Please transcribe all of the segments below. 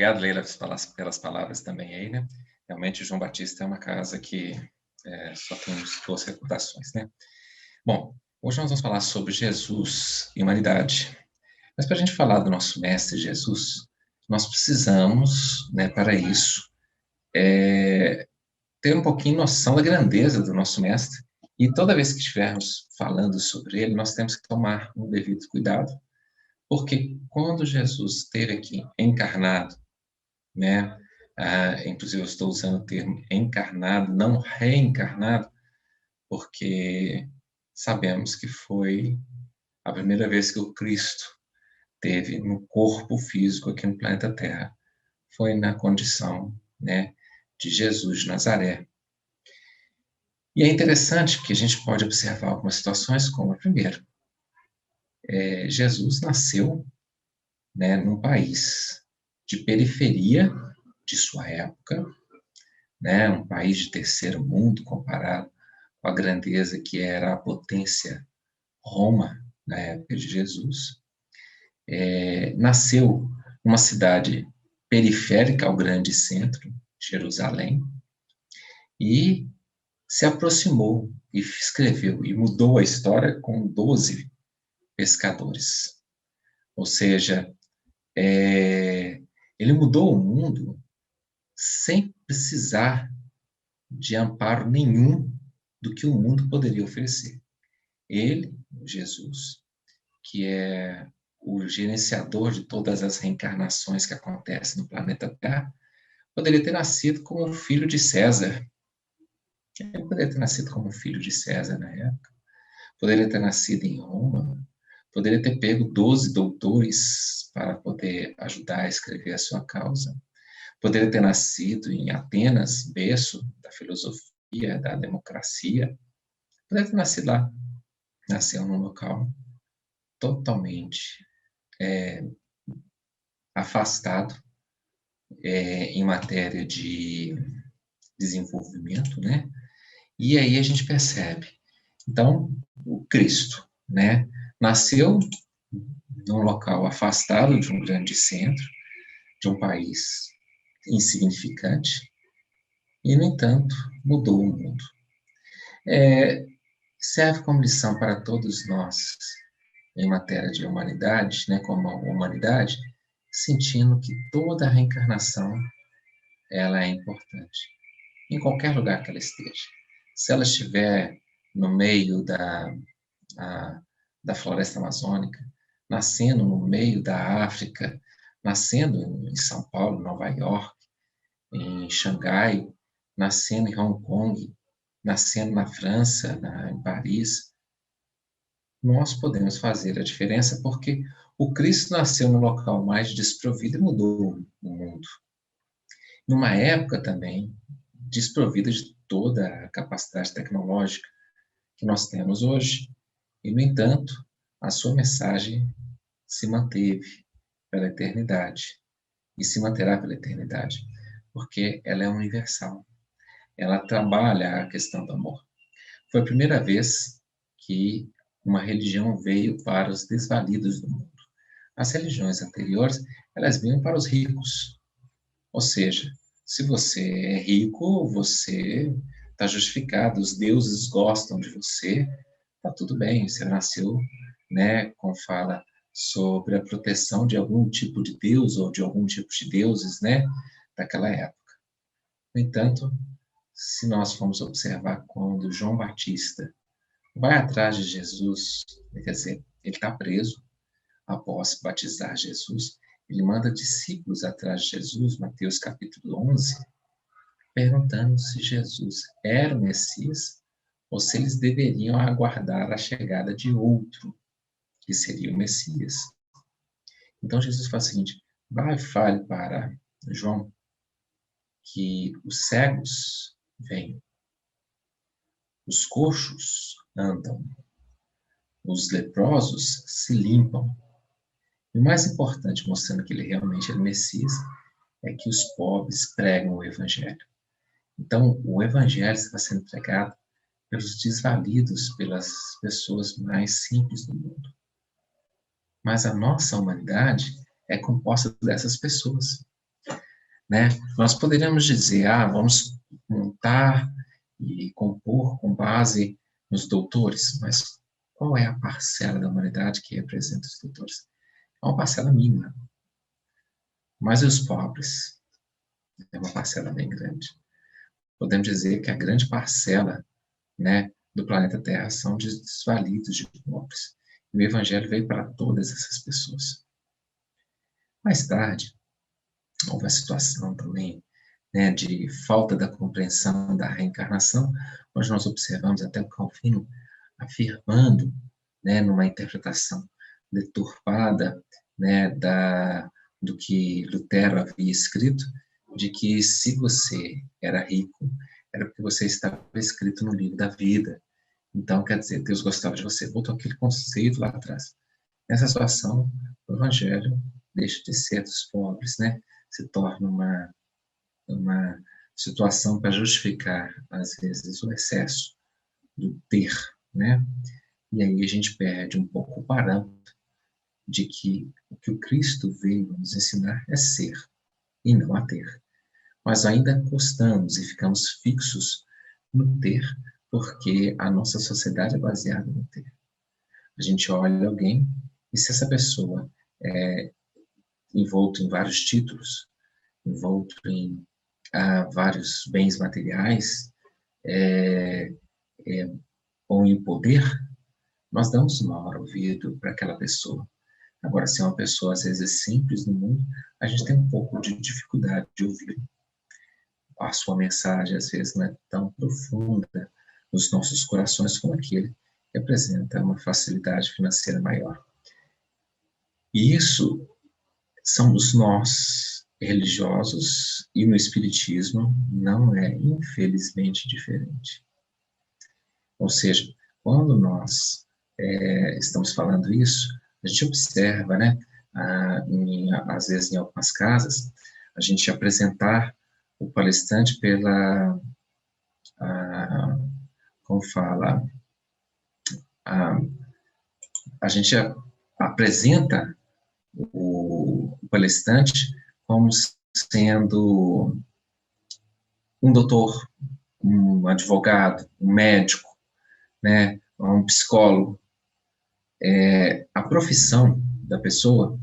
Obrigado, Leila, pelas palavras também aí, né? Realmente, João Batista é uma casa que só temos boas reputações, né? Bom, hoje nós vamos falar sobre Jesus e humanidade. Mas para a gente falar do nosso Mestre Jesus, nós precisamos, né, para isso, ter um pouquinho noção da grandeza do nosso Mestre. E toda vez que estivermos falando sobre ele, nós temos que tomar um devido cuidado, porque quando Jesus esteve aqui encarnado, né? Inclusive, eu estou usando o termo encarnado, não reencarnado, porque sabemos que foi a primeira vez que o Cristo teve no corpo físico aqui no planeta Terra. Foi na condição, né, de Jesus de Nazaré. E é interessante que a gente pode observar algumas situações, como a primeira. Jesus nasceu, né, num país de periferia de sua época, né, um país de terceiro mundo comparado com a grandeza que era a potência Roma na época de Jesus. Nasceu numa cidade periférica ao grande centro, Jerusalém, e se aproximou e escreveu e mudou a história com 12 pescadores. Ou seja, ele mudou o mundo sem precisar de amparo nenhum do que o mundo poderia oferecer. Ele, Jesus, que é o gerenciador de todas as reencarnações que acontecem no planeta Terra, poderia ter nascido como filho de César. Ele poderia ter nascido como filho de César na época. Poderia ter nascido em Roma. Poderia ter pego 12 doutores para poder ajudar a escrever a sua causa. Poderia ter nascido em Atenas, berço da filosofia, da democracia. Poderia ter nascido lá. Nasceu num local totalmente afastado em matéria de desenvolvimento, né? E aí a gente percebe. Então, o Cristo, né, nasceu num local afastado de um grande centro, de um país insignificante, e, no entanto, mudou o mundo. Serve como lição para todos nós, em matéria de humanidade, né, como a humanidade, sentindo que toda a reencarnação ela é importante, em qualquer lugar que ela esteja. Se ela estiver no meio da floresta amazônica, nascendo no meio da África, nascendo em São Paulo, Nova York, em Xangai, nascendo em Hong Kong, nascendo na França, em Paris, nós podemos fazer a diferença porque o Cristo nasceu no local mais desprovido e mudou o mundo. Numa época também desprovida de toda a capacidade tecnológica que nós temos hoje. E, no entanto, a sua mensagem se manteve pela eternidade e se manterá pela eternidade, porque ela é universal. Ela trabalha a questão do amor. Foi a primeira vez que uma religião veio para os desvalidos do mundo. As religiões anteriores, elas vinham para os ricos. Ou seja, se você é rico, você está justificado, os deuses gostam de você, está tudo bem, você nasceu, né, como fala, sobre a proteção de algum tipo de deus ou de algum tipo de deuses, né, daquela época. No entanto, se nós formos observar quando João Batista vai atrás de Jesus, quer dizer, ele está preso após batizar Jesus, ele manda discípulos atrás de Jesus, Mateus capítulo 11, perguntando se Jesus era o Messias ou se eles deveriam aguardar a chegada de outro, que seria o Messias. Então Jesus fala o seguinte: vai e fale para João que os cegos vêm, os coxos andam, os leprosos se limpam. E o mais importante, mostrando que ele realmente é o Messias, é que os pobres pregam o Evangelho. Então, o Evangelho está sendo pregado pelos desvalidos, pelas pessoas mais simples do mundo. Mas a nossa humanidade é composta dessas pessoas. né? Nós poderíamos dizer, vamos montar e compor com base nos doutores, mas qual é a parcela da humanidade que representa os doutores? É uma parcela mínima. Mas e os pobres? É uma parcela bem grande. Podemos dizer que a grande parcela, né, do planeta Terra são desvalidos de pobres. E o Evangelho veio para todas essas pessoas. Mais tarde, houve a situação também, né, de falta da compreensão da reencarnação, onde nós observamos até o Calvino afirmando, né, numa interpretação deturpada, né, do que Lutero havia escrito, de que se você era rico, era porque você estava escrito no livro da vida. Então, quer dizer, Deus gostava de você. Botou aquele conceito lá atrás. Nessa situação, o Evangelho deixa de ser dos pobres, né? Se torna uma situação para justificar, às vezes, o excesso do ter, né? E aí a gente perde um pouco o parâmetro de que o que o Cristo veio nos ensinar é ser e não a ter. Mas ainda gostamos e ficamos fixos no ter, porque a nossa sociedade é baseada no ter. A gente olha alguém e se essa pessoa é envolto em vários títulos, envolto em vários bens materiais, é, é, ou em poder, nós damos maior ouvido para aquela pessoa. Agora, se é uma pessoa, às vezes, simples no mundo, a gente tem um pouco de dificuldade de ouvir. A sua mensagem, às vezes, não é tão profunda nos nossos corações como aquele que apresenta uma facilidade financeira maior. E isso somos nós, religiosos, e no Espiritismo não é, infelizmente, diferente. Ou seja, quando nós estamos falando isso, a gente observa, né, às vezes em algumas casas, a gente apresentar o palestrante pela, a, como fala, a, a gente apresenta o palestrante como sendo um doutor, um advogado, um médico, né, um psicólogo. A profissão da pessoa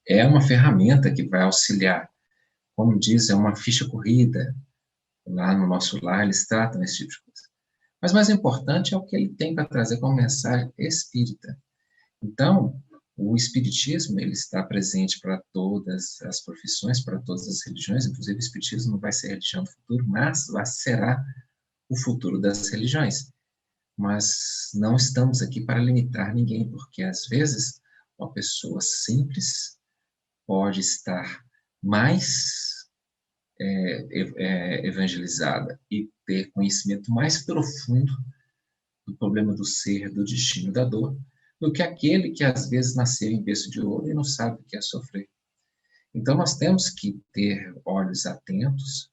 é uma ferramenta que vai auxiliar. Como diz, é uma ficha corrida. Lá no nosso lar, eles tratam esse tipo de coisa. Mas mais importante é o que ele tem para trazer como mensagem espírita. Então, o espiritismo, ele está presente para todas as profissões, para todas as religiões, inclusive o espiritismo não vai ser a religião do futuro, mas será o futuro das religiões. Mas não estamos aqui para limitar ninguém, porque às vezes uma pessoa simples pode estar mais evangelizada e ter conhecimento mais profundo do problema do ser, do destino, da dor, do que aquele que às vezes nasceu em berço de ouro e não sabe o que é sofrer. Então nós temos que ter olhos atentos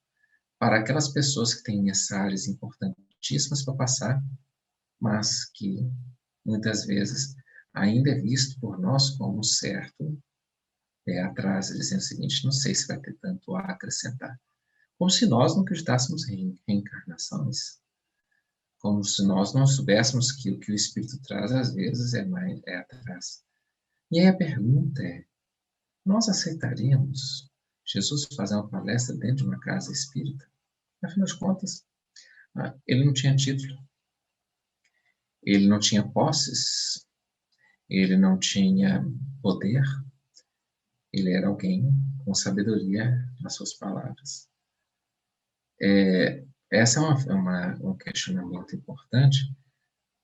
para aquelas pessoas que têm mensagens importantíssimas para passar, mas que muitas vezes ainda é visto por nós como um certo pé atrás, dizendo o seguinte: não sei se vai ter tanto a acrescentar. Como se nós não acreditássemos em reencarnações, como se nós não soubéssemos que o que o Espírito traz, às vezes, é atrás. E aí a pergunta é: nós aceitaríamos Jesus fazer uma palestra dentro de uma casa espírita? Afinal de contas, ele não tinha título, ele não tinha posses, ele não tinha poder, ele era alguém com sabedoria nas suas palavras. Essa é um questionamento importante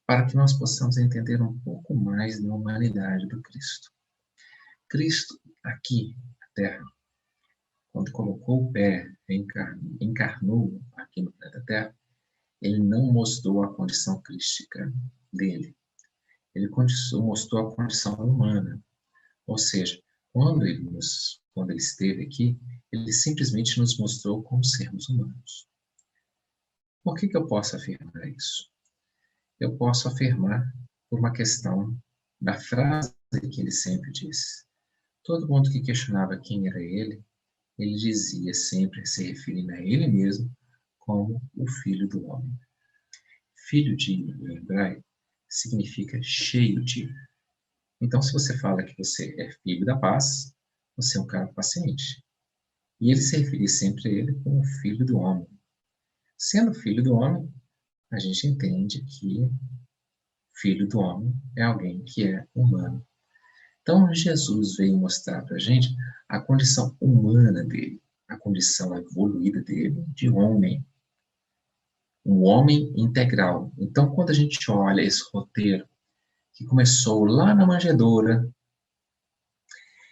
para que nós possamos entender um pouco mais da humanidade do Cristo. Cristo, aqui na Terra, quando colocou o pé, encarnou aqui no planeta Terra, ele não mostrou a condição crística dele. Ele mostrou a condição humana. Ou seja, quando ele esteve aqui, ele simplesmente nos mostrou como sermos humanos. Por que eu posso afirmar isso? Eu posso afirmar por uma questão da frase que ele sempre disse. Todo mundo que questionava quem era ele, ele dizia sempre, se referindo a ele mesmo, como o Filho do Homem. Filho de, em hebraico, significa cheio de. Então, se você fala que você é filho da paz, você é um cara paciente. E ele se referia sempre a ele como Filho do Homem. Sendo Filho do Homem, a gente entende que Filho do Homem é alguém que é humano. Então, Jesus veio mostrar para a gente a condição humana dele, a condição evoluída dele de homem, um homem integral. Então, quando a gente olha esse roteiro, que começou lá na manjedoura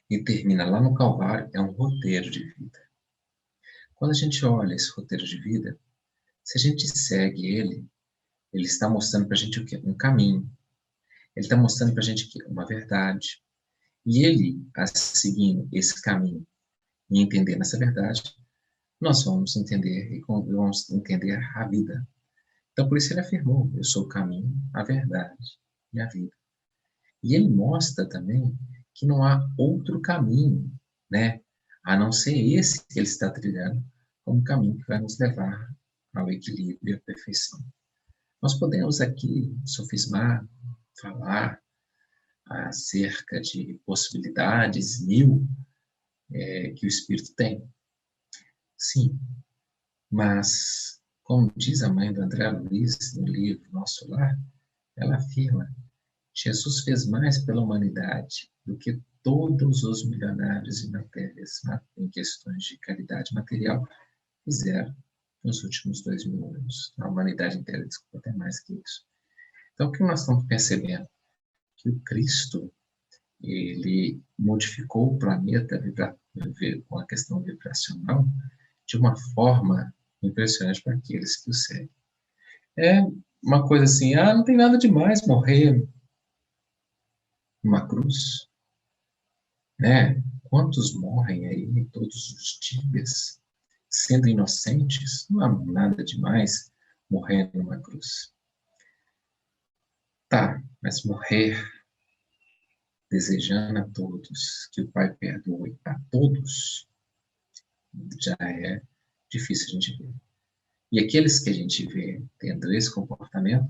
e termina lá no Calvário, é um roteiro de vida. Quando a gente olha esse roteiro de vida, se a gente segue ele, ele está mostrando para a gente o quê? Um caminho. Ele está mostrando para a gente que uma verdade. E ele, seguindo esse caminho e entendendo essa verdade, nós vamos entender e vamos entender a vida. Então, por isso ele afirmou, eu sou o caminho, a verdade e a vida. E ele mostra também que não há outro caminho, né, a não ser esse que ele está trilhando, como caminho que vai nos levar ao equilíbrio e à perfeição. Nós podemos aqui sofismar, falar acerca de possibilidades mil que o Espírito tem. Sim, mas, como diz a mãe do André Luiz no livro Nosso Lar, ela afirma: Jesus fez mais pela humanidade do que todos os milionários e matérias em questões de caridade material fizeram nos últimos 2000 anos. A humanidade inteira, desculpa, até mais que isso. Então, o que nós estamos percebendo? Que o Cristo, ele modificou o planeta com a questão vibracional de uma forma impressionante para aqueles que o seguem. É uma coisa assim, não tem nada demais morrer numa cruz, né? Quantos morrem aí todos os dias, sendo inocentes? Não há nada demais morrer numa cruz. Tá, mas morrer desejando a todos que o Pai perdoe a todos, já é difícil a gente ver. E aqueles que a gente vê tendo esse comportamento,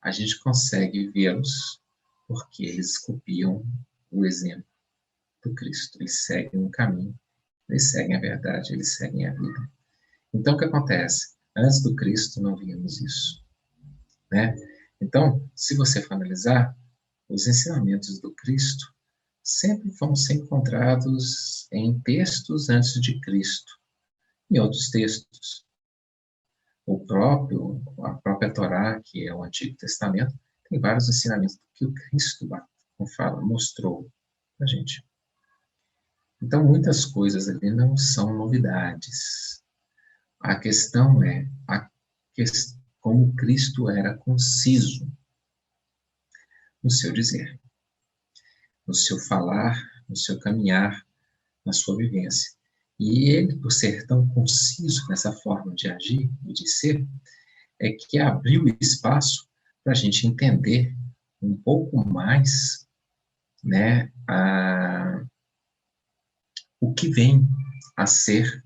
a gente consegue vê-los porque eles copiam o exemplo do Cristo. Eles seguem o caminho, eles seguem a verdade, eles seguem a vida. Então, o que acontece? Antes do Cristo não víamos isso, né? Então, se você for analisar, os ensinamentos do Cristo sempre vão ser encontrados em textos antes de Cristo, em outros textos. A própria Torá, que é o Antigo Testamento, tem vários ensinamentos que o Cristo, como fala, mostrou para a gente. Então, muitas coisas ali não são novidades. A questão é como Cristo era conciso no seu dizer, no seu falar, no seu caminhar, na sua vivência. E ele, por ser tão conciso nessa forma de agir e de ser, é que abriu espaço para a gente entender um pouco mais, né, o que vem a ser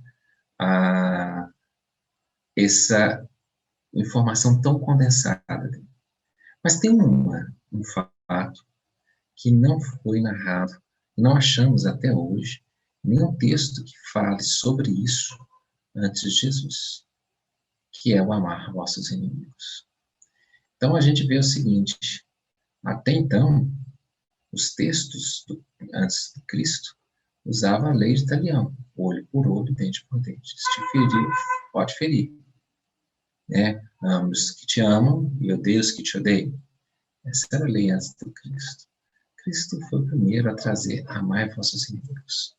essa informação tão condensada. Mas tem um fato que não foi narrado, não achamos até hoje nenhum texto que fale sobre isso antes de Jesus, que é o amar vossos inimigos. Então a gente vê o seguinte, até então, os textos antes de Cristo usavam a lei de Talião, olho por olho, dente por dente. Se te ferir, pode ferir. Né? Ame os que te amam e odeie os que te odeiam. Essa era a lei antes do Cristo. Cristo foi o primeiro a trazer amai vossos inimigos.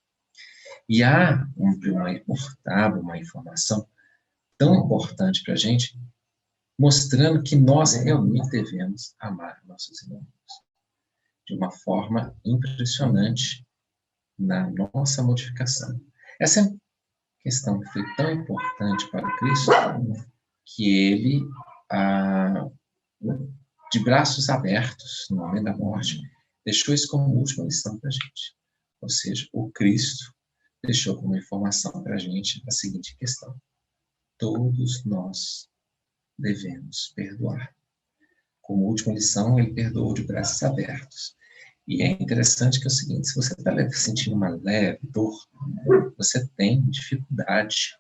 E há uma informação tão importante para a gente, mostrando que nós realmente devemos amar nossos inimigos de uma forma impressionante na nossa modificação. Essa questão foi tão importante para Cristo que ele, de braços abertos no momento da morte, deixou isso como última lição para a gente. Ou seja, o Cristo deixou como informação para a gente a seguinte questão: todos nós devemos perdoar. Como última lição, ele perdoou de braços abertos. E é interessante que é o seguinte: se você está sentindo uma leve dor, você tem dificuldade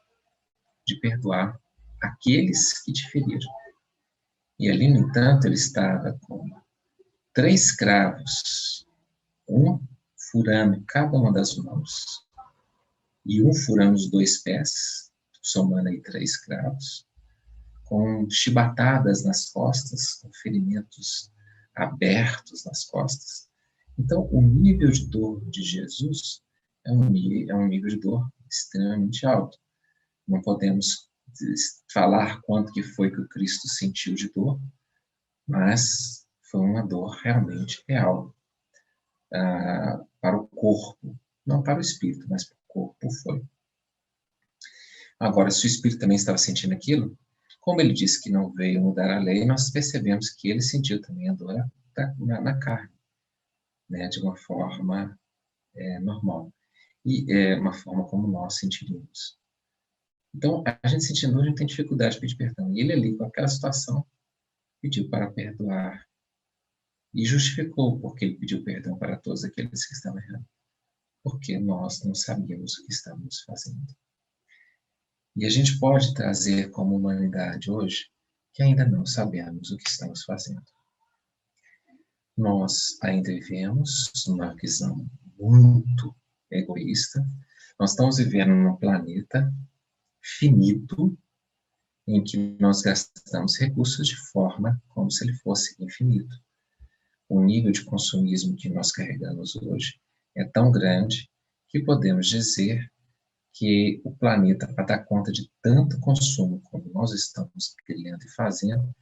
de perdoar aqueles que te feriram. E ali, no entanto, ele estava com 3 cravos, um furando cada uma das mãos, e um furando os 2 pés, somando aí 3 cravos, com chibatadas nas costas, com ferimentos abertos nas costas. Então, o nível de dor de Jesus é um nível de dor extremamente alto. Não podemos falar quanto que foi que o Cristo sentiu de dor, mas foi uma dor realmente real para o corpo, não para o espírito, mas para o corpo foi. Agora, se o espírito também estava sentindo aquilo, como ele disse que não veio mudar a lei, nós percebemos que ele sentiu também a dor na carne, né, de uma forma normal. E é uma forma como nós sentiríamos. Então, a gente sentindo dor, a gente tem dificuldade de pedir perdão. E ele ali, com aquela situação, pediu para perdoar. E justificou porque ele pediu perdão para todos aqueles que estavam errando. Porque nós não sabíamos o que estávamos fazendo. E a gente pode trazer como humanidade hoje que ainda não sabemos o que estamos fazendo. Nós ainda vivemos numa visão muito egoísta. Nós estamos vivendo num planeta finito, em que nós gastamos recursos de forma como se ele fosse infinito. O nível de consumismo que nós carregamos hoje é tão grande que podemos dizer que o planeta, para dar conta de tanto consumo como nós estamos criando e fazendo,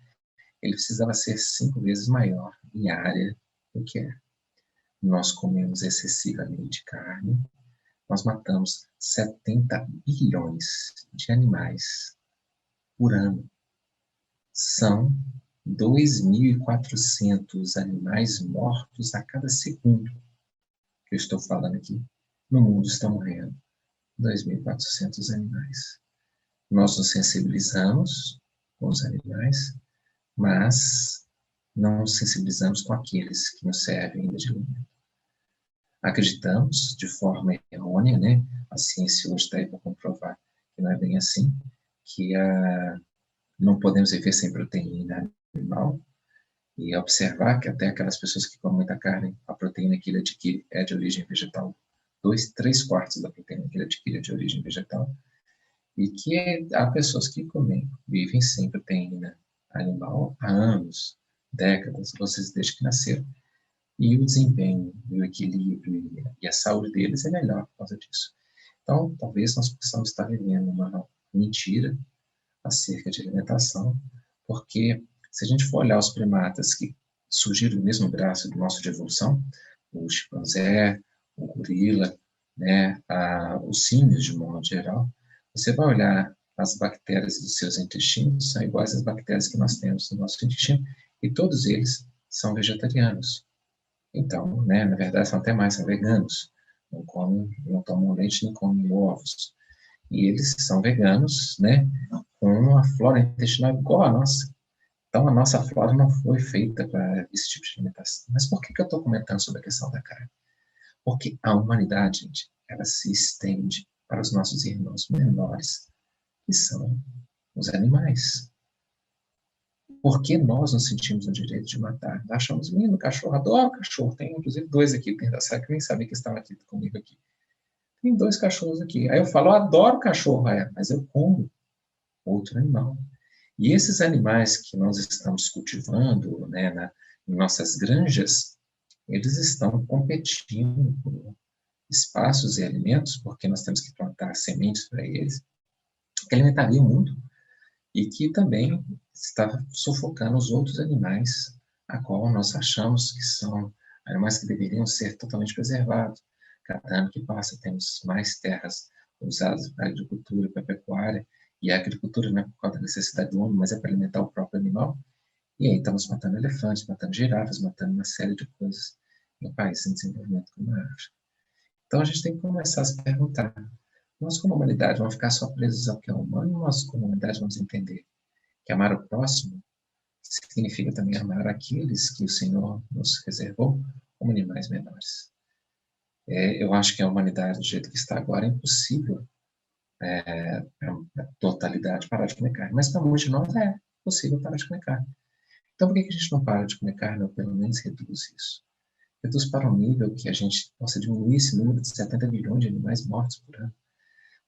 ele precisava ser 5 vezes maior em área do que é. Nós comemos excessivamente carne, nós matamos 70 bilhões de animais por ano. São 2.400 animais mortos a cada segundo que eu estou falando aqui. No mundo estão morrendo 2.400 animais. Nós nos sensibilizamos com os animais, mas não nos sensibilizamos com aqueles que nos servem ainda de alimento. Acreditamos de forma errônea, né? A ciência hoje está aí para comprovar que não é bem assim, que não podemos viver sem proteína animal, e observar que até aquelas pessoas que comem muita carne, a proteína que ele adquire é de origem vegetal. 3/4 da proteína que ele adquire é de origem vegetal. E que há pessoas que vivem sem proteína animal há anos, décadas, vocês desde que nasceram. E o desempenho, o equilíbrio e a saúde deles é melhor por causa disso. Então, talvez nós possamos estar vivendo uma mentira acerca de alimentação, porque se a gente for olhar os primatas que surgiram do mesmo braço do nosso de evolução, o chimpanzé, o gorila, né, os símios de modo geral, você vai olhar as bactérias dos seus intestinos, são iguais às bactérias que nós temos no nosso intestino, e todos eles são vegetarianos. Então, né, na verdade, são até mais, são veganos, não tomam leite nem comem ovos. E eles são veganos, né, com uma flora intestinal igual à nossa. Então, a nossa flora não foi feita para esse tipo de alimentação. Mas por que eu estou comentando sobre a questão da carne? Porque a humanidade, gente, ela se estende para os nossos irmãos menores, que são os animais. Por que nós nos sentimos no direito de matar? Nós achamos lindo cachorro, adoro cachorro. Tem inclusive 2 aqui dentro da sala que eu nem sabia que estavam aqui comigo aqui. Tem 2 cachorros aqui. Aí eu falo, eu adoro cachorro, mas eu como outro animal. E esses animais que nós estamos cultivando, né, em nossas granjas, eles estão competindo por espaços e alimentos, porque nós temos que plantar sementes para eles, que alimentariam o mundo, e que também está sufocando os outros animais, a qual nós achamos que são animais que deveriam ser totalmente preservados. Cada ano que passa, temos mais terras usadas para a agricultura, para a pecuária, e a agricultura não é por causa da necessidade do homem, mas é para alimentar o próprio animal. E aí estamos matando elefantes, matando girafas, matando uma série de coisas em países em desenvolvimento como a África. Então a gente tem que começar a se perguntar, nós como humanidade vamos ficar só presos ao que é humano, ou nós como humanidade vamos entender que amar o próximo significa também amar aqueles que o Senhor nos reservou como animais menores. Eu acho que a humanidade, do jeito que está agora, é impossível a totalidade parar de comer carne. Mas para muitos de nós é possível parar de comer carne. Então por que a gente não para de comer carne, ou pelo menos reduz isso? Reduz para um nível que a gente possa diminuir esse número de 70 milhões de animais mortos por ano.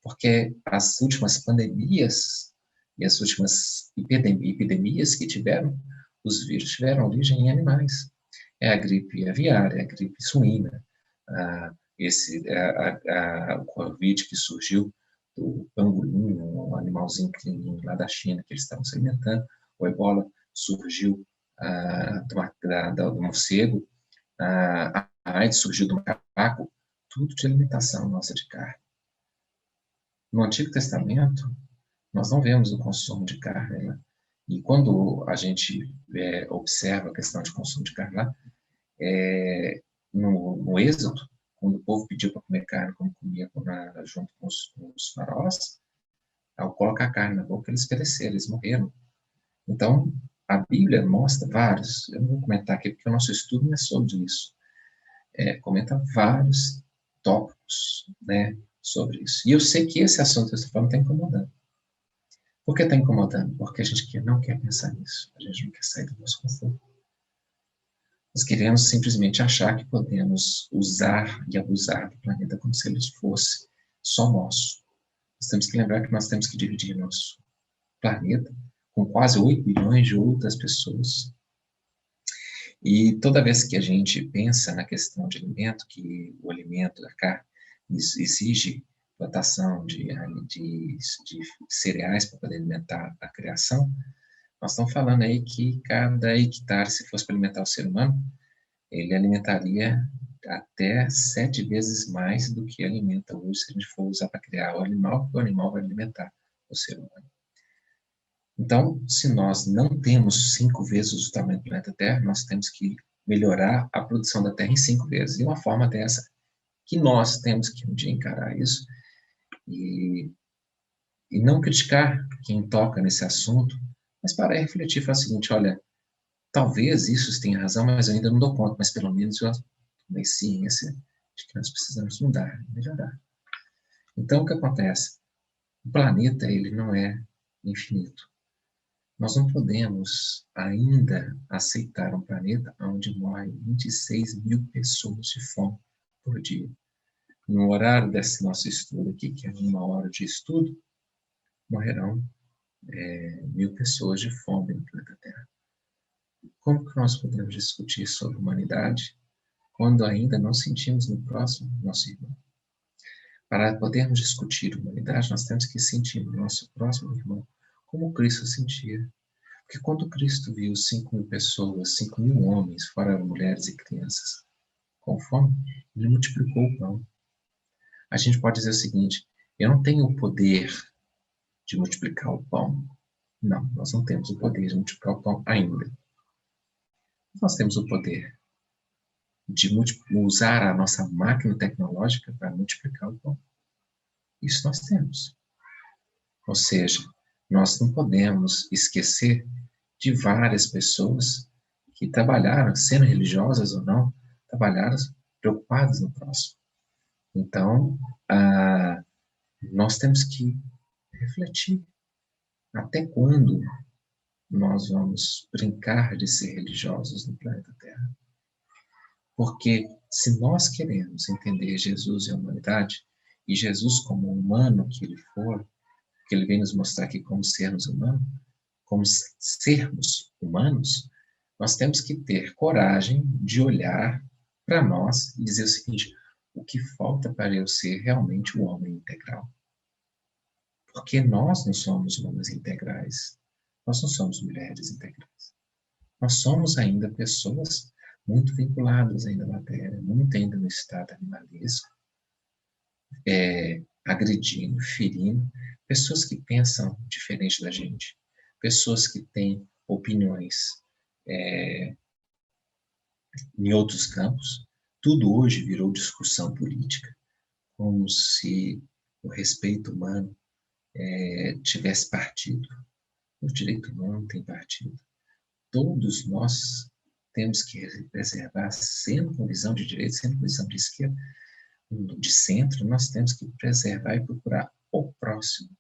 Porque as últimas pandemias e as últimas epidemias que tiveram, os vírus tiveram origem em animais. É a gripe aviária, é a gripe suína, o Covid que surgiu do pangolim, um animalzinho pequenininho lá da China que eles estavam se alimentando, o ebola surgiu do morcego, a AIDS surgiu do macaco, tudo de alimentação nossa de carne. No Antigo Testamento, nós não vemos o consumo de carne, né? E quando a gente observa a questão de consumo de carne lá, no Êxodo, quando o povo pediu para comer carne, como comia junto com os faraós, ao colocar a carne na boca, eles pereceram, eles morreram. Então, a Bíblia mostra vários, eu não vou comentar aqui porque o nosso estudo não é sobre isso, comenta vários tópicos, né, sobre isso. E eu sei que esse assunto que eu estou falando está incomodando. Por que está incomodando? Porque a gente não quer pensar nisso, a gente não quer sair do nosso conforto. Nós queremos simplesmente achar que podemos usar e abusar do planeta como se ele fosse só nosso. Nós temos que lembrar que nós temos que dividir nosso planeta com quase 8 bilhões de outras pessoas. E toda vez que a gente pensa na questão de alimento, que o alimento da carne exige plantação de cereais para poder alimentar a criação, nós estamos falando aí que cada hectare, se fosse para alimentar o ser humano, ele alimentaria até 7 vezes mais do que alimenta hoje, se a gente for usar para criar o animal vai alimentar o ser humano. Então, se nós não temos 5 vezes o tamanho do planeta Terra, nós temos que melhorar a produção da Terra em 5 vezes. E uma forma dessa, que nós temos que um dia encarar isso e não criticar quem toca nesse assunto, mas parar e refletir e falar o seguinte, olha, talvez isso tenha razão, mas eu ainda não dou conta, mas pelo menos eu tomei ciência de que nós precisamos mudar, melhorar. Então, o que acontece? O planeta, ele não é infinito. Nós não podemos ainda aceitar um planeta onde morrem 26 mil pessoas de fome por dia. No horário desse nosso estudo aqui, que é 1 hora de estudo, morrerão 1.000 pessoas de fome no planeta Terra. Como que nós podemos discutir sobre humanidade quando ainda não sentimos no próximo nosso irmão? Para podermos discutir humanidade, nós temos que sentir no nosso próximo irmão como Cristo sentia. Porque quando Cristo viu 5.000 pessoas, 5.000 homens, fora mulheres e crianças, com fome, ele multiplicou o pão. A gente pode dizer o seguinte, eu não tenho o poder de multiplicar o pão. Não, nós não temos o poder de multiplicar o pão ainda. Nós temos o poder de usar a nossa máquina tecnológica para multiplicar o pão. Isso nós temos. Ou seja, nós não podemos esquecer de várias pessoas que trabalharam, sendo religiosas ou não, trabalharam preocupadas no próximo. Então, nós temos que refletir até quando nós vamos brincar de ser religiosos no planeta Terra. Porque se nós queremos entender Jesus e a humanidade, e Jesus como humano que ele for, que ele vem nos mostrar aqui como sermos humanos, nós temos que ter coragem de olhar para nós e dizer o seguinte, o que falta para eu ser realmente o homem integral? Porque nós não somos homens integrais, nós não somos mulheres integrais. Nós somos ainda pessoas muito vinculadas ainda à matéria, muito ainda no estado animalesco, agredindo, ferindo, pessoas que pensam diferente da gente, pessoas que têm opiniões em outros campos. Tudo hoje virou discussão política. como se o respeito humano tivesse partido. O direito humano não tem partido. Todos nós temos que preservar, sendo com visão de direita, sendo com visão de esquerda, de centro, nós temos que preservar e procurar o próximo,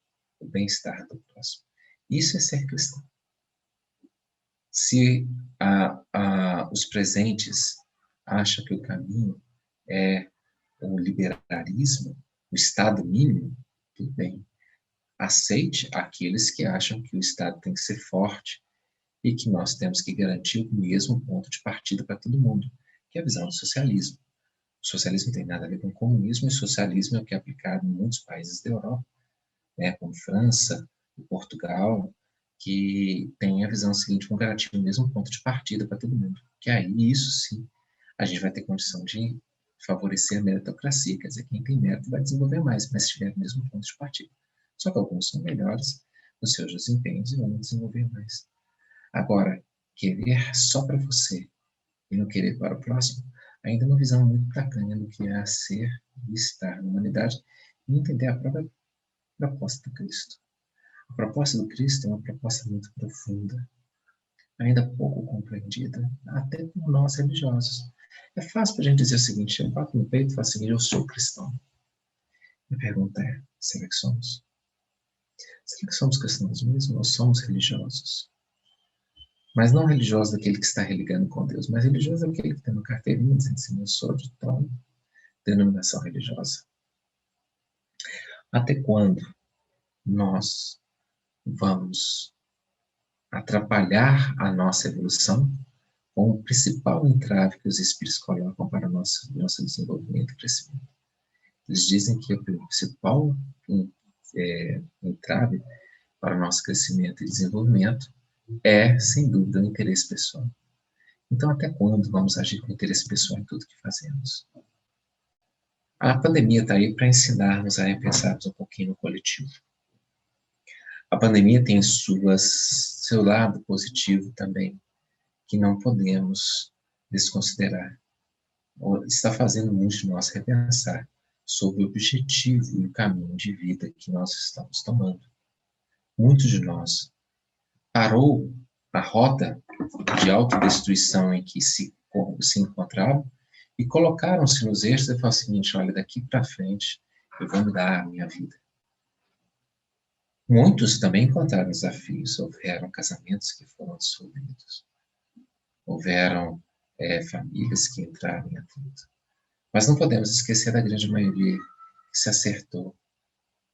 o bem-estar do próximo. Isso é ser cristão. Se os presentes acham que o caminho é o liberalismo, o Estado mínimo, tudo bem. Aceite aqueles que acham que o Estado tem que ser forte e que nós temos que garantir o mesmo ponto de partida para todo mundo, que é a visão do socialismo. O socialismo não tem nada a ver com o comunismo, e o socialismo é o que é aplicado em muitos países da Europa, né, como França e Portugal, que tem a visão seguinte: vão garantir o mesmo ponto de partida para todo mundo. Que aí, isso sim, a gente vai ter condição de favorecer a meritocracia, quer dizer, quem tem mérito vai desenvolver mais, mas se tiver o mesmo ponto de partida. Só que alguns são melhores nos seus desempenhos e vão desenvolver mais. Agora, querer só para você e não querer para o próximo, ainda é uma visão muito tacanha do que é ser e estar na humanidade e entender a própria proposta do Cristo. A proposta do Cristo é uma proposta muito profunda, ainda pouco compreendida, até por nós religiosos. É fácil para a gente dizer o seguinte: eu bato no peito e falo assim, eu sou cristão. A pergunta é, será que somos? Será que somos cristãos mesmo ou somos religiosos? Mas não religioso daquele que está religando com Deus, mas religioso daquele que tem uma carteirinha dizendo assim, eu sou de tal denominação religiosa. Até quando nós vamos atrapalhar a nossa evolução com o principal entrave que os espíritos colocam para o nosso desenvolvimento e crescimento? Eles dizem que o principal entrave para o nosso crescimento e desenvolvimento é, sem dúvida, o interesse pessoal. Então, até quando vamos agir com interesse pessoal em tudo que fazemos? A pandemia está aí para ensinar-nos a pensarmos um pouquinho no coletivo. A pandemia tem seu lado positivo também, que não podemos desconsiderar. Está fazendo muitos de nós repensar sobre o objetivo e o caminho de vida que nós estamos tomando. Muitos de nós parou a rota de autodestruição em que se encontravam e colocaram-se nos eixos e falaram o seguinte: olha, daqui para frente eu vou mudar a minha vida. Muitos também encontraram desafios, houveram casamentos que foram dissolvidos, houveram famílias que entraram em atrito. Mas não podemos esquecer da grande maioria que se acertou,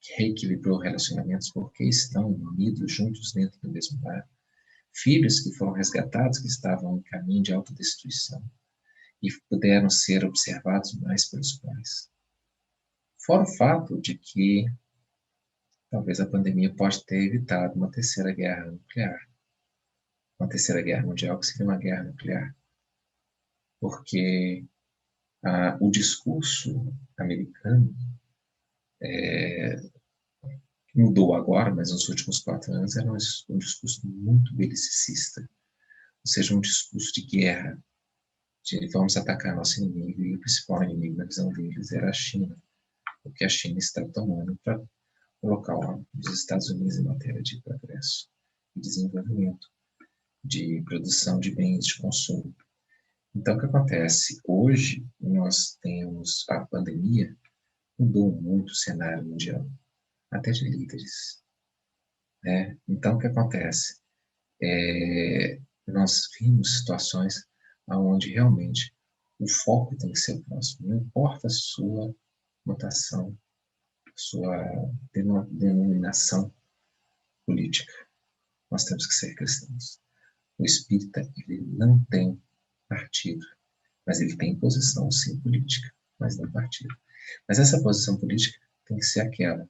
que reequilibrou relacionamentos porque estão unidos juntos dentro do mesmo lar. Filhos que foram resgatados, que estavam em caminho de autodestruição e puderam ser observados mais pelos pais. Fora o fato de que talvez a pandemia pode ter evitado uma terceira guerra nuclear. Uma terceira guerra mundial que seria uma guerra nuclear. Porque o discurso americano mudou agora, mas nos últimos 4 anos era um discurso muito belicista. Ou seja, um discurso de guerra, de vamos atacar nosso inimigo, e o principal inimigo na visão deles era a China, o que a China está tomando para colocar os Estados Unidos em matéria de progresso e desenvolvimento, de produção de bens de consumo. Então, o que acontece? Hoje, nós temos a pandemia, mudou muito o cenário mundial, até de líderes. Né? Então, o que acontece? Nós vimos situações onde realmente o foco tem que ser o próximo. Não importa a sua mutação, a sua denominação política. Nós temos que ser cristãos. O espírita, ele não tem partido, mas ele tem posição, sim, política, mas não partido. Mas essa posição política tem que ser aquela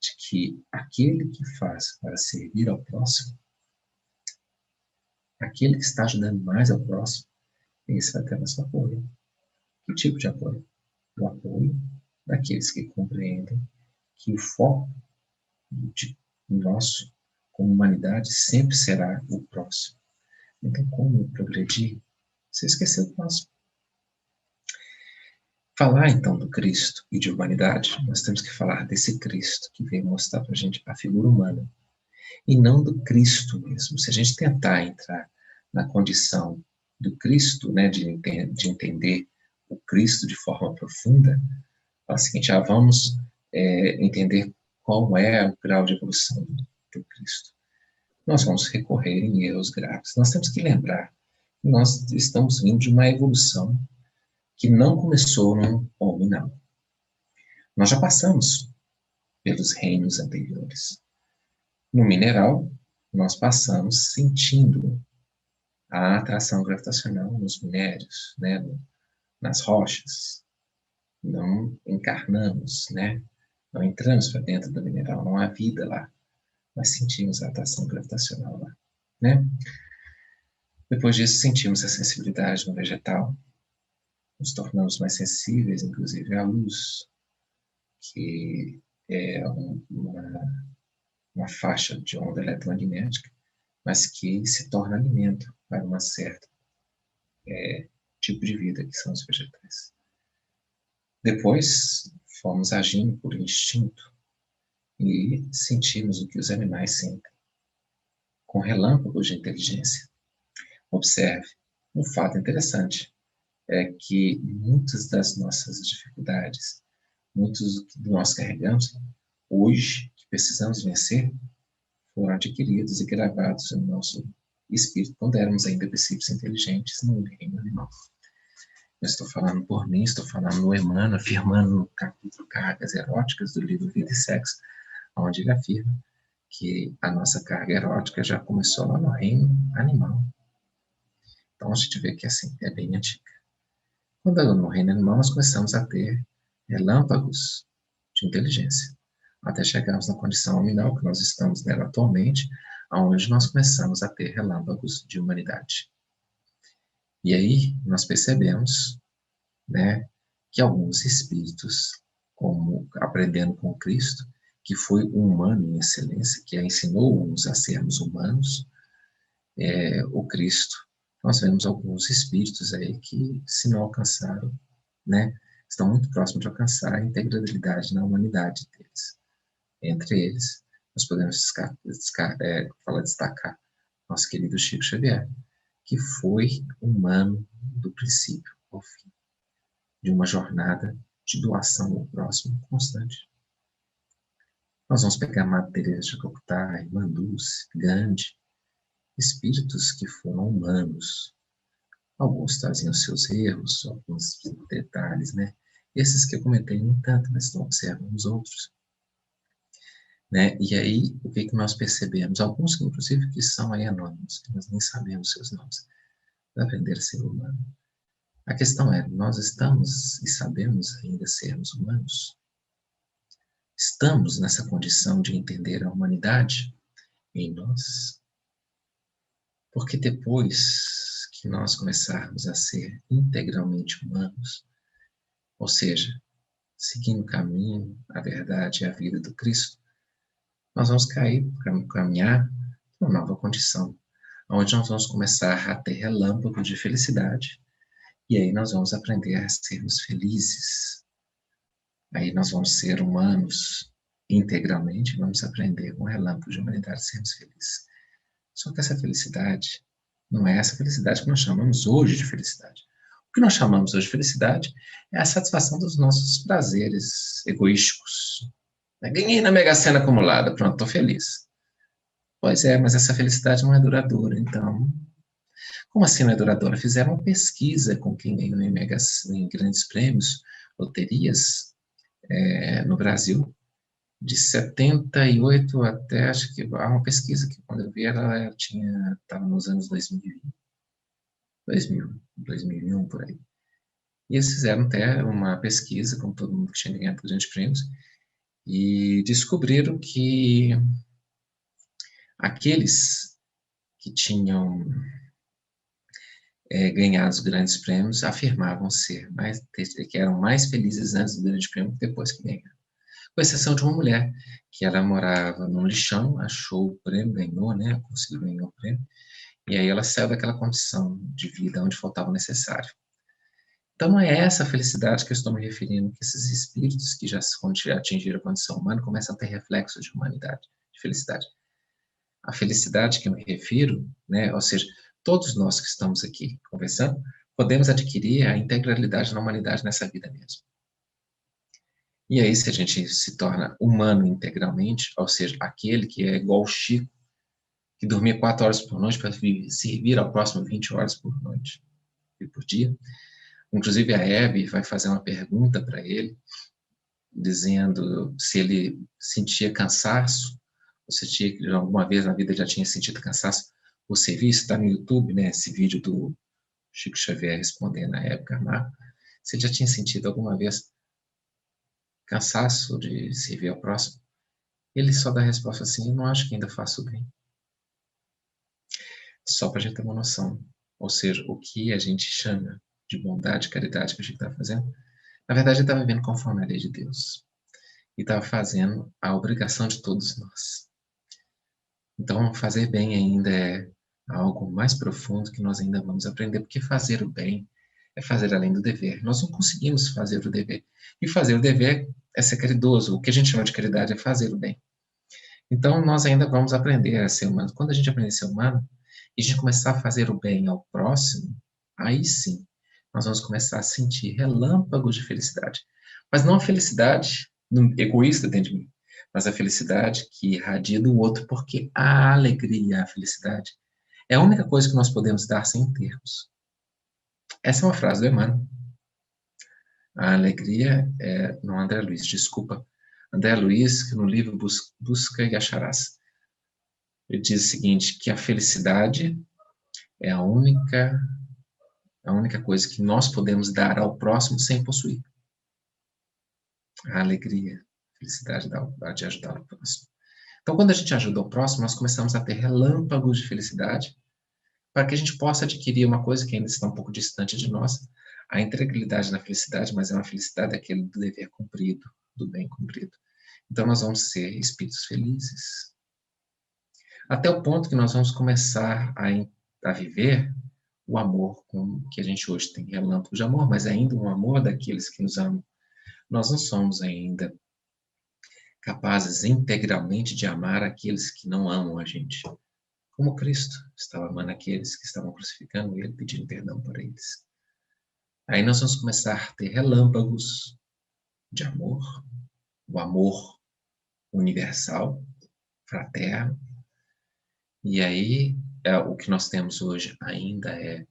de que aquele que faz para servir ao próximo, aquele que está ajudando mais ao próximo, esse vai ter nosso apoio. Que tipo de apoio? O apoio daqueles que compreendem que o foco de nosso, como humanidade, sempre será o próximo. Não tem como progredir se esquecer do próximo. falar, então, do Cristo e de humanidade, nós temos que falar desse Cristo que veio mostrar para a gente a figura humana, e não do Cristo mesmo. Se a gente tentar entrar na condição do Cristo, né, de entender o Cristo de forma profunda, é o seguinte, vamos entender qual é o grau de evolução do Cristo. Nós vamos recorrer em erros graves. Nós temos que lembrar que nós estamos vindo de uma evolução que não começou num homem, não. Nós já passamos pelos reinos anteriores. No mineral, nós passamos sentindo a atração gravitacional nos minérios, né, nas rochas. Não encarnamos, né? Não entramos para dentro do mineral, não há vida lá, mas sentimos a atração gravitacional lá, né? Depois disso, sentimos a sensibilidade no vegetal, nos tornamos mais sensíveis, inclusive à luz, que é uma faixa de onda eletromagnética, mas que se torna alimento para uma certa tipo de vida, que são os vegetais. Depois, fomos agindo por instinto e sentimos o que os animais sentem, com relâmpagos de inteligência. Observe, um fato interessante é que muitas das nossas dificuldades, muitos do que nós carregamos, hoje, que precisamos vencer, foram adquiridos e gravados no nosso espírito quando éramos ainda princípios inteligentes no reino animal. Eu estou falando por mim, estou falando no Emmanuel, afirmando no capítulo Cargas Eróticas do livro Vida e Sexo, onde ele afirma que a nossa carga erótica já começou lá no reino animal. Então a gente vê que assim, é bem antiga. Quando no reino animal nós começamos a ter relâmpagos de inteligência, até chegarmos na condição nominal que nós estamos nela atualmente, onde nós começamos a ter relâmpagos de humanidade. E aí nós percebemos, né, que alguns espíritos, como aprendendo com Cristo, que foi um humano em excelência, que ensinou-nos a sermos humanos, o Cristo, nós vemos alguns espíritos aí que, se não alcançaram, né, estão muito próximos de alcançar a integralidade na humanidade deles. Entre eles, nós podemos destacar nosso querido Chico Xavier, que foi humano do princípio ao fim, de uma jornada de doação ao próximo constante. Nós vamos pegar Madre Teresa de Calcutá, Irmã Dulce, Gandhi, espíritos que foram humanos. Alguns traziam seus erros, alguns detalhes, né? Esses que eu comentei, nem tanto, mas não observam os outros. Né? E aí, o que nós percebemos? Alguns, inclusive, que são aí anônimos, que nós nem sabemos seus nomes, para aprender a ser humano. A questão é, nós estamos e sabemos ainda sermos humanos? Estamos nessa condição de entender a humanidade em nós? Porque depois que nós começarmos a ser integralmente humanos, ou seja, seguindo o caminho, a verdade e a vida do Cristo, nós vamos caminhar para uma nova condição, onde nós vamos começar a ter relâmpagos de felicidade, e aí nós vamos aprender a sermos felizes. Aí nós vamos ser humanos integralmente, vamos aprender com relâmpagos de humanidade a sermos felizes. Só que essa felicidade não é essa felicidade que nós chamamos hoje de felicidade. O que nós chamamos hoje de felicidade é a satisfação dos nossos prazeres egoísticos. Ganhei na Mega Sena acumulada, pronto, estou feliz. Pois é, mas essa felicidade não é duradoura, então... Como assim não é duradoura? Fizeram uma pesquisa com quem ganhou em grandes prêmios, loterias, no Brasil, de 78 até, acho que há uma pesquisa que quando eu vi ela estava nos anos 2001, por aí. E eles fizeram até uma pesquisa com todo mundo que tinha ganhado grandes prêmios e descobriram que aqueles que tinham ganhado os grandes prêmios afirmavam que eram mais felizes antes do grande prêmio que depois que ganharam. Com exceção de uma mulher, que ela morava num lixão, achou o prêmio, ganhou, né, conseguiu ganhar o prêmio, e aí ela saiu daquela condição de vida onde faltava o necessário. Então, não é essa felicidade que eu estou me referindo, que esses espíritos que já atingiram a condição humana começam a ter reflexos de humanidade, de felicidade. A felicidade que eu me refiro, né, ou seja, todos nós que estamos aqui conversando, podemos adquirir a integralidade na humanidade nessa vida mesmo. E aí, se a gente se torna humano integralmente, ou seja, aquele que é igual o Chico, que dormia 4 horas por noite para servir ao próximo 20 horas por noite e por dia. Inclusive, a Hebe vai fazer uma pergunta para ele, dizendo se ele sentia cansaço, ou se alguma vez na vida já tinha sentido cansaço por serviço. Está no YouTube, né, esse vídeo do Chico Xavier respondendo na época, né? Se ele já tinha sentido alguma vez cansaço de servir ao próximo. Ele só dá a resposta assim: eu não acho que ainda faço bem. Só para a gente ter uma noção. Ou seja, o que a gente chama de bondade, caridade que a gente está fazendo, na verdade, ele está vivendo conforme a lei de Deus. E está fazendo a obrigação de todos nós. Então, fazer bem ainda é algo mais profundo que nós ainda vamos aprender, porque fazer o bem é fazer além do dever. Nós não conseguimos fazer o dever. E fazer o dever é ser caridoso. O que a gente chama de caridade é fazer o bem. Então, nós ainda vamos aprender a ser humano. Quando a gente aprender a ser humano, e a gente começar a fazer o bem ao próximo, aí sim, nós vamos começar a sentir relâmpagos de felicidade. Mas não a felicidade egoísta dentro de mim, mas a felicidade que irradia do outro, porque a alegria, a felicidade, é a única coisa que nós podemos dar sem termos. Essa é uma frase do Emmanuel. A alegria é, não, André Luiz, desculpa. André Luiz, que no livro Busca e Acharás, ele diz o seguinte, que a felicidade é a única coisa que nós podemos dar ao próximo sem possuir. A alegria, a felicidade de ajudar o próximo. Então, quando a gente ajuda o próximo, nós começamos a ter relâmpagos de felicidade para que a gente possa adquirir uma coisa que ainda está um pouco distante de nós, a integralidade na felicidade, mas é uma felicidade daquele do dever cumprido, do bem cumprido. Então, nós vamos ser espíritos felizes. Até o ponto que nós vamos começar a viver o amor que a gente hoje tem relâmpagos de amor, mas ainda um amor daqueles que nos amam. Nós não somos ainda capazes integralmente de amar aqueles que não amam a gente. Como Cristo estava amando aqueles que estavam crucificando ele, pedindo perdão por eles. Aí nós vamos começar a ter relâmpagos de amor, o amor universal, fraterno. E aí, o que nós temos hoje ainda é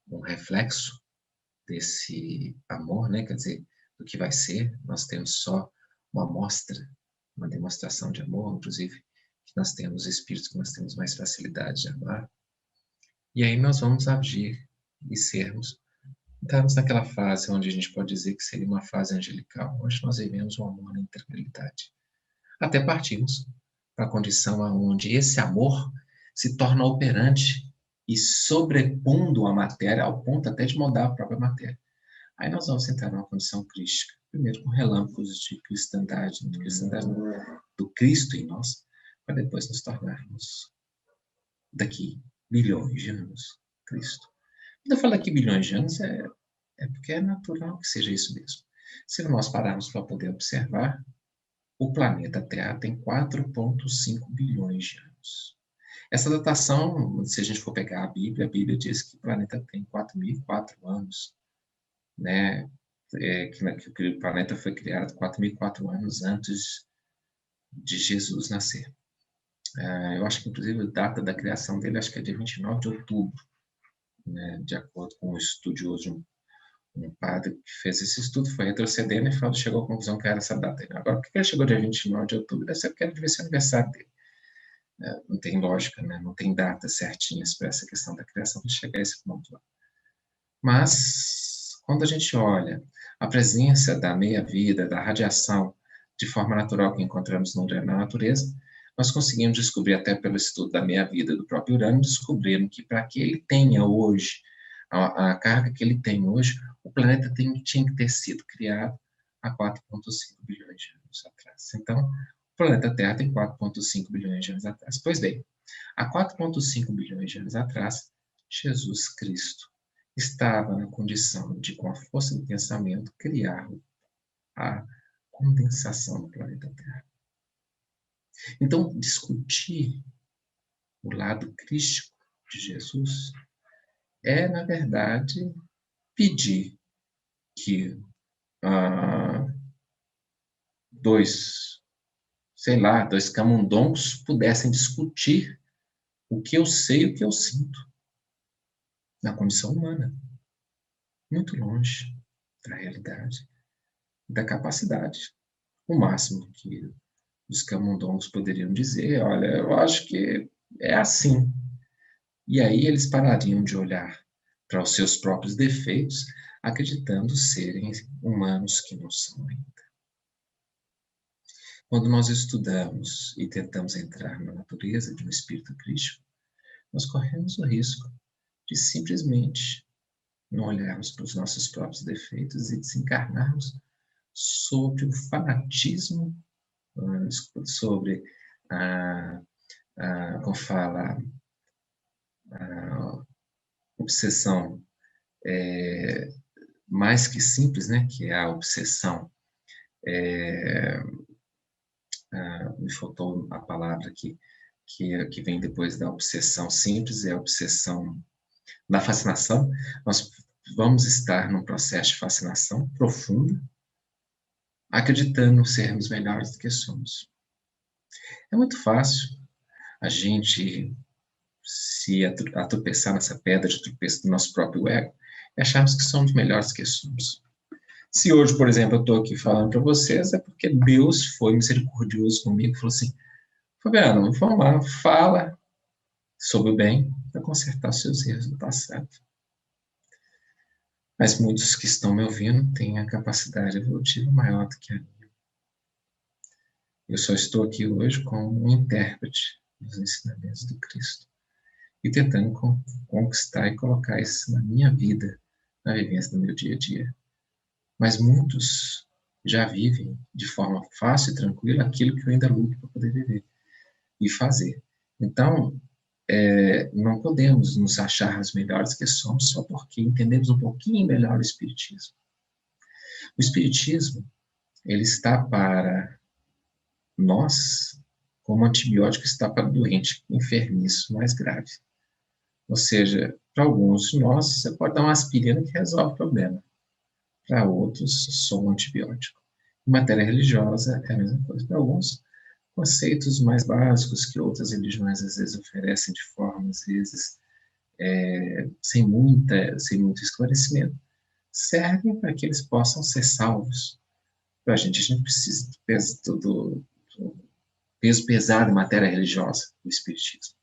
um reflexo desse amor, né? Quer dizer, do que vai ser. Nós temos só uma amostra, uma demonstração de amor, inclusive, que nós temos espíritos que nós temos mais facilidade de amar. E aí nós vamos agir e estarmos naquela fase onde a gente pode dizer que seria uma fase angelical, onde nós vivemos o amor na integralidade. Até partimos para a condição onde esse amor se torna operante e sobrepondo a matéria ao ponto até de mudar a própria matéria. Aí nós vamos entrar numa condição crística, primeiro com relâmpagos de cristandade do Cristo em nós, para depois nos tornarmos, daqui bilhões de anos, Cristo. Quando eu falo aqui bilhões de anos, é porque é natural que seja isso mesmo. Se nós pararmos para poder observar, o planeta Terra tem 4,5 bilhões de anos. Essa datação, se a gente for pegar a Bíblia diz que o planeta tem 4.004 anos, né? Que o planeta foi criado 4.004 anos antes de Jesus nascer. Eu acho que, inclusive, a data da criação dele acho que é dia 29 de outubro, né? De acordo com um estudioso, um padre que fez esse estudo, foi retrocedendo e chegou à conclusão que era essa data. Agora, por que ele chegou dia 29 de outubro? Deve ser porque devia ser aniversário dele. Não tem lógica, né? Não tem datas certinhas para essa questão da criação para chegar a esse ponto lá. Mas, quando a gente olha a presença da meia-vida, da radiação, de forma natural que encontramos na natureza, nós conseguimos descobrir, até pelo estudo da meia-vida do próprio Urânio, descobriram que para que ele tenha hoje, a carga que ele tem hoje, o planeta tinha que ter sido criado há 4,5 bilhões de anos atrás. Então, o planeta Terra tem 4,5 bilhões de anos atrás. Pois bem, há 4,5 bilhões de anos atrás, Jesus Cristo estava na condição de, com a força do pensamento, criar a condensação do planeta Terra. Então, discutir o lado crístico de Jesus é, na verdade, pedir que dois camundongos pudessem discutir o que eu sei e o que eu sinto na condição humana. Muito longe da realidade, da capacidade. O máximo que os camundongos poderiam dizer, olha, eu acho que é assim. E aí eles parariam de olhar para os seus próprios defeitos, acreditando serem humanos que não são ainda. Quando nós estudamos e tentamos entrar na natureza de um espírito crístico, nós corremos o risco de simplesmente não olharmos para os nossos próprios defeitos e desencarnarmos sobre o fanatismo, sobre como fala, a obsessão mais que simples, né, que é a obsessão, me faltou a palavra aqui, que vem depois da obsessão simples, é a obsessão da fascinação. Nós vamos estar num processo de fascinação profunda, acreditando sermos melhores do que somos. É muito fácil a gente se atropeçar nessa pedra de tropeço do nosso próprio ego e acharmos que somos melhores do que somos. Se hoje, por exemplo, eu estou aqui falando para vocês, é porque Deus foi misericordioso comigo e falou assim, Fabiano, vamos lá, fala sobre o bem para consertar os seus erros do passado. Mas muitos que estão me ouvindo têm a capacidade evolutiva maior do que a minha. Eu só estou aqui hoje como um intérprete dos ensinamentos do Cristo e tentando conquistar e colocar isso na minha vida, na vivência do meu dia a dia. Mas muitos já vivem de forma fácil e tranquila aquilo que eu ainda luto para poder viver e fazer. Então, não podemos nos achar os melhores que somos só porque entendemos um pouquinho melhor o Espiritismo. O Espiritismo, ele está para nós como um antibiótico está para o doente enfermiço mais grave. Ou seja, para alguns de nós, você pode dar uma aspirina que resolve o problema. Para outros, só um antibiótico. Em matéria religiosa, é a mesma coisa. Para alguns, conceitos mais básicos que outras religiões às vezes oferecem de forma, às vezes, sem muito esclarecimento, servem para que eles possam ser salvos. Para a gente não precisa do peso pesado em matéria religiosa do Espiritismo.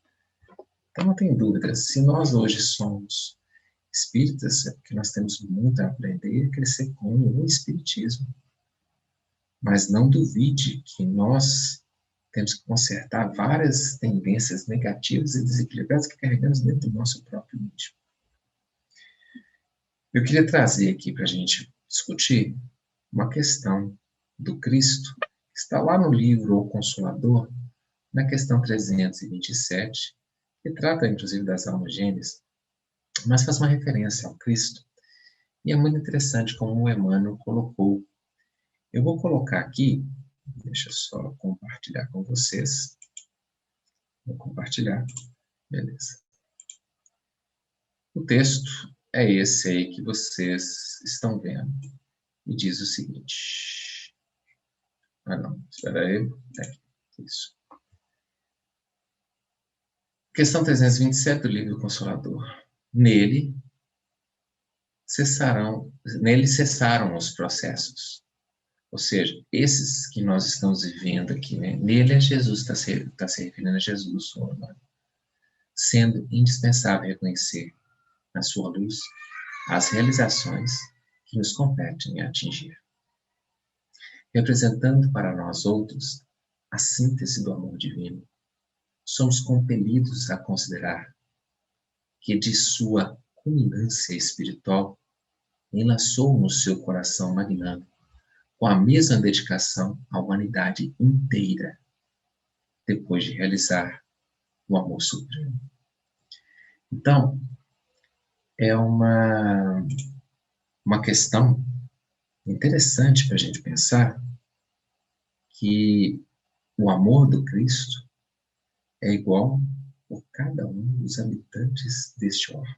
Então, não tem dúvida, se nós hoje somos espíritas, é porque nós temos muito a aprender e crescer com o Espiritismo. Mas não duvide que nós temos que consertar várias tendências negativas e desequilibradas que carregamos dentro do nosso próprio íntimo. Eu queria trazer aqui para a gente discutir uma questão do Cristo, que está lá no livro O Consolador, na questão 327, que trata, inclusive, das almas gêmeas, mas faz uma referência ao Cristo. E é muito interessante como o Emmanuel colocou. Eu vou colocar aqui, deixa eu só compartilhar com vocês. Vou compartilhar, beleza. O texto é esse aí que vocês estão vendo. E diz o seguinte. Não, espera aí. Isso. Questão 327 do livro Consolador. Nele cessaram os processos. Ou seja, esses que nós estamos vivendo aqui, né? Nele é Jesus, está se referindo a Jesus, sendo indispensável reconhecer na sua luz as realizações que nos competem atingir. Representando para nós outros a síntese do amor divino, somos compelidos a considerar que de sua culminância espiritual enlaçou no seu coração magnânimo com a mesma dedicação à humanidade inteira, depois de realizar o amor supremo. Então, é uma questão interessante para a gente pensar que o amor do Cristo é igual por cada um dos habitantes deste orbe.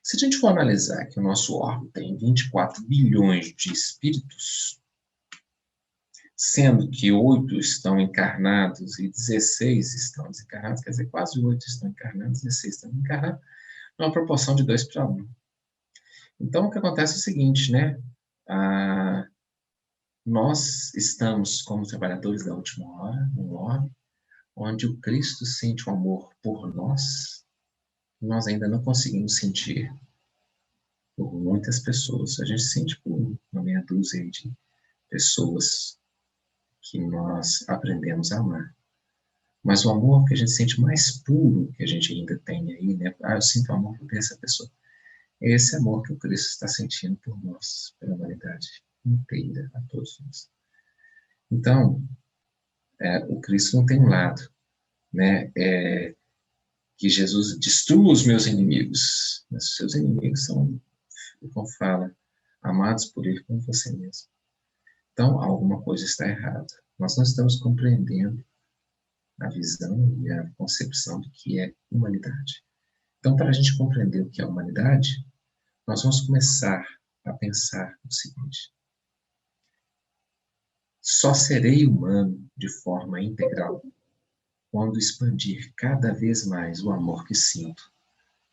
Se a gente for analisar que o nosso orbe tem 24 bilhões de espíritos, sendo que 8 estão encarnados e 16 estão desencarnados, quer dizer, quase 8 estão encarnados e 16 estão encarnados, é uma proporção de 2 para 1. Então, o que acontece é o seguinte, né? Nós estamos como trabalhadores da última hora, no orbe, onde o Cristo sente o amor por nós ainda não conseguimos sentir por muitas pessoas. A gente sente por uma meia dúzia de pessoas que nós aprendemos a amar. Mas o amor que a gente sente mais puro que a gente ainda tem aí, né? Eu sinto amor por essa pessoa. É esse amor que o Cristo está sentindo por nós, pela humanidade inteira, a todos nós. Então, o Cristo não tem um lado, né? Que Jesus destrua os meus inimigos. Mas os seus inimigos são, como fala, amados por Ele como você mesmo. Então, alguma coisa está errada. Nós não estamos compreendendo a visão e a concepção do que é humanidade. Então, para a gente compreender o que é humanidade, nós vamos começar a pensar o seguinte: só serei humano de forma integral quando expandir cada vez mais o amor que sinto,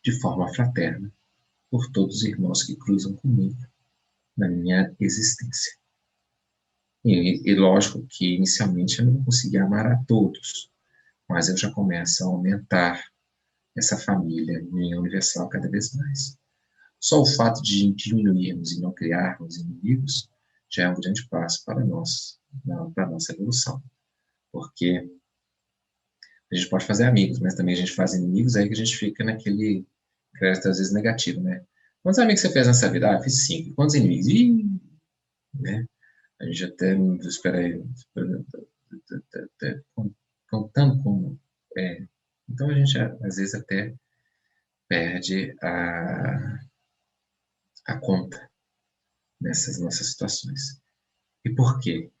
de forma fraterna, por todos os irmãos que cruzam comigo na minha existência. E lógico que inicialmente eu não conseguia amar a todos, mas eu já começo a aumentar essa família minha universal cada vez mais. Só o fato de diminuirmos e não criarmos inimigos já é um grande passo para nós, para a nossa evolução. Porque a gente pode fazer amigos, mas também a gente faz inimigos, aí que a gente fica naquele crédito às vezes negativo, né? Quantos amigos você fez nessa vida? Ah, fiz 5. Quantos inimigos? Ih, né? A gente até espera aí, contando como é. Então a gente às vezes até perde a conta nessas nossas situações. E por quê?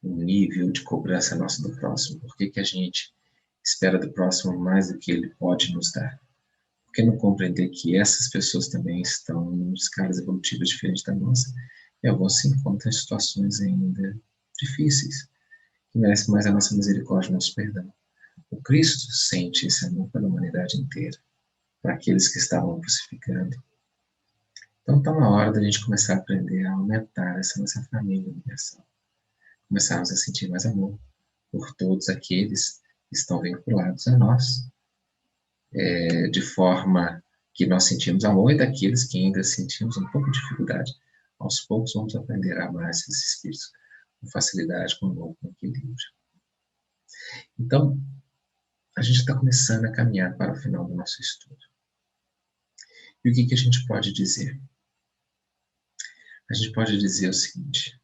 O nível de cobrança nossa do próximo. Por que que a gente espera do próximo mais do que ele pode nos dar? Por que não compreender que essas pessoas também estão em escalas evolutivas diferentes da nossa e alguns se encontram em situações ainda difíceis, que merecem mais a nossa misericórdia e nosso perdão. O Cristo sente esse amor pela humanidade inteira, para aqueles que estavam crucificando. Então está na hora da gente começar a aprender a aumentar essa nossa família universal. Começarmos a sentir mais amor por todos aqueles que estão vinculados a nós, de forma que nós sentimos amor, e daqueles que ainda sentimos um pouco de dificuldade. Aos poucos vamos aprender a amar esses espíritos com facilidade, com amor, com equilíbrio. Então, a gente está começando a caminhar para o final do nosso estudo. E o que a gente pode dizer? A gente pode dizer o seguinte: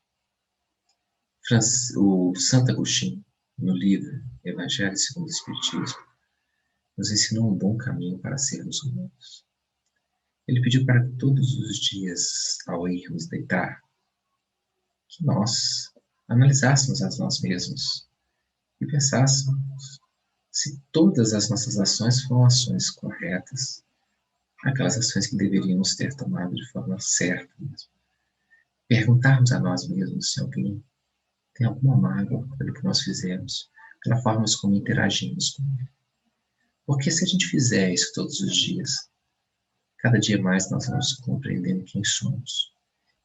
o Santo Agostinho, no livro Evangelho segundo o Espiritismo, nos ensinou um bom caminho para sermos humanos. Ele pediu para que todos os dias, ao irmos deitar, que nós analisássemos a nós mesmos e pensássemos se todas as nossas ações foram ações corretas, aquelas ações que deveríamos ter tomado de forma certa mesmo. Perguntarmos a nós mesmos se alguém tem alguma mágoa pelo que nós fizemos, pela forma como interagimos com ele. Porque se a gente fizer isso todos os dias, cada dia mais nós vamos compreendendo quem somos.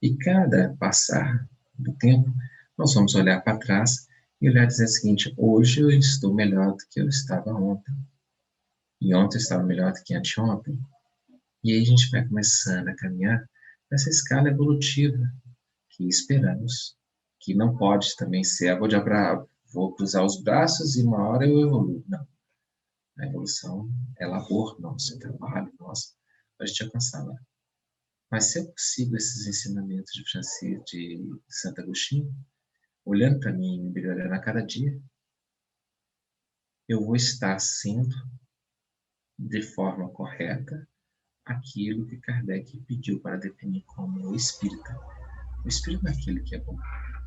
E cada passar do tempo, nós vamos olhar para trás e olhar e dizer o seguinte: hoje eu estou melhor do que eu estava ontem. E ontem eu estava melhor do que anteontem. E aí a gente vai começando a caminhar nessa escala evolutiva que esperamos, que não pode também ser, vou cruzar os braços e uma hora eu evoluo. Não. A evolução é labor nosso, é trabalho nosso, para a gente alcançar lá. Mas se eu consigo esses ensinamentos de Francisco, de Santo Agostinho, olhando para mim e me melhorando a cada dia, eu vou estar sendo, de forma correta, aquilo que Kardec pediu para definir como o espírita. O espírito não é aquele que é bom,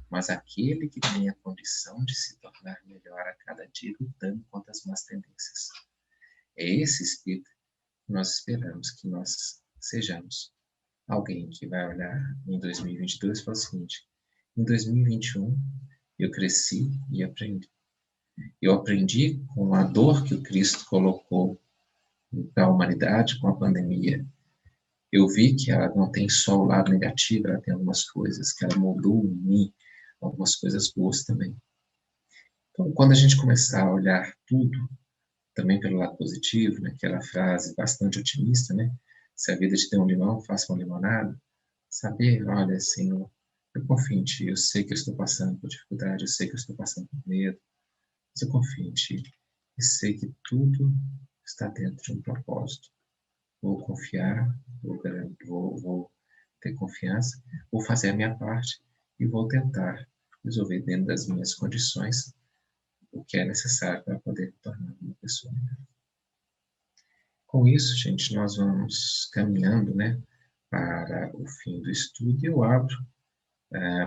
mas aquele que tem a condição de se tornar melhor a cada dia, lutando contra as más tendências. É esse espírito que nós esperamos que nós sejamos. Alguém que vai olhar em 2022 e falar o seguinte: em 2021 eu cresci e aprendi. Eu aprendi com a dor que o Cristo colocou para a humanidade com a pandemia. Eu vi que ela não tem só o lado negativo, ela tem algumas coisas que ela moldou em mim, algumas coisas boas também. Então, quando a gente começar a olhar tudo também pelo lado positivo, né, aquela frase bastante otimista, né? Se a vida te der um limão, faça uma limonada. Saber, olha, Senhor, eu confio em Ti, eu sei que eu estou passando por dificuldade, eu sei que eu estou passando por medo, mas eu confio em Ti e sei que tudo está dentro de um propósito. Vou confiar, vou ter confiança, vou fazer a minha parte e vou tentar resolver dentro das minhas condições o que é necessário para poder me tornar uma pessoa melhor. Com isso, gente, nós vamos caminhando, né, para o fim do estudo e eu abro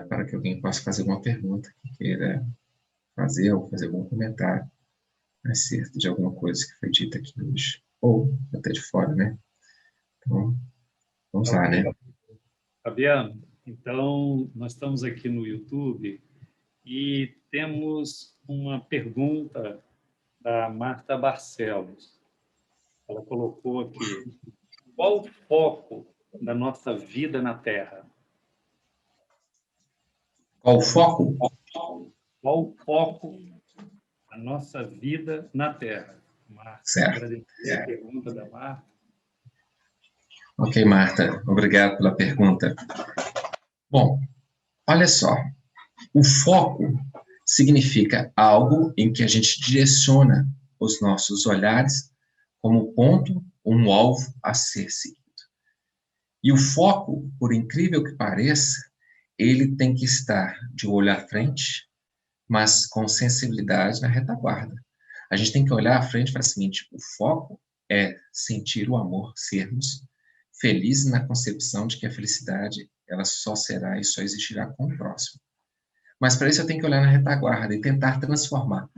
para que alguém possa fazer uma pergunta que queira fazer ou fazer algum comentário acerca de alguma coisa que foi dita aqui hoje, ou até de fora, né? Então, vamos lá, né? Fabiano, então, nós estamos aqui no YouTube e temos uma pergunta da Marta Barcelos. Ela colocou aqui: qual o foco da nossa vida na Terra? Qual o foco? Qual o foco da nossa vida na Terra? Marta, Certo. agradecer a pergunta da Marta. Ok, Marta, obrigado pela pergunta. Bom, olha só, o foco significa algo em que a gente direciona os nossos olhares como ponto, um alvo a ser seguido. E o foco, por incrível que pareça, ele tem que estar de olho à frente, mas com sensibilidade na retaguarda. A gente tem que olhar à frente para o seguinte: o foco é sentir o amor, sermos felizes na concepção de que a felicidade ela só será e só existirá com o próximo. Mas para isso eu tenho que olhar na retaguarda e tentar transformar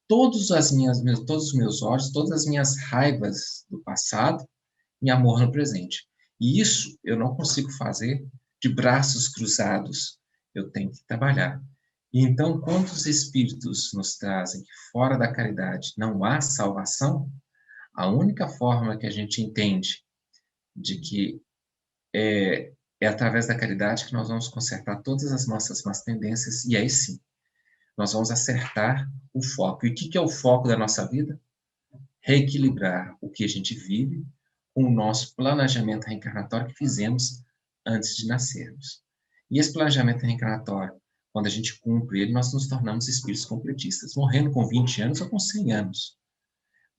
todos os meus ódios, todas as minhas raivas do passado em amor no presente. E isso eu não consigo fazer de braços cruzados. Eu tenho que trabalhar. E então, quando os espíritos nos trazem que fora da caridade não há salvação, a única forma que a gente entende de que é através da caridade que nós vamos consertar todas as nossas más tendências, e aí sim, nós vamos acertar o foco. E o que é o foco da nossa vida? Reequilibrar o que a gente vive com o nosso planejamento reencarnatório que fizemos antes de nascermos. E esse planejamento reencarnatório, quando a gente cumpre ele, nós nos tornamos espíritos completistas, morrendo com 20 anos ou com 100 anos.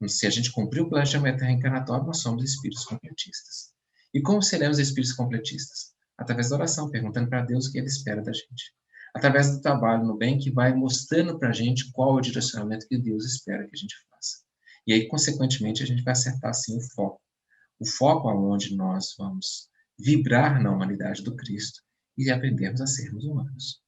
Se a gente cumprir o planejamento reencarnatório, nós somos espíritos completistas. E como seremos espíritos completistas? Através da oração, perguntando para Deus o que Ele espera da gente. Através do trabalho no bem, que vai mostrando para a gente qual é o direcionamento que Deus espera que a gente faça. E aí, consequentemente, a gente vai acertar, sim, o foco. O foco aonde nós vamos vibrar na humanidade do Cristo e aprendermos a sermos humanos.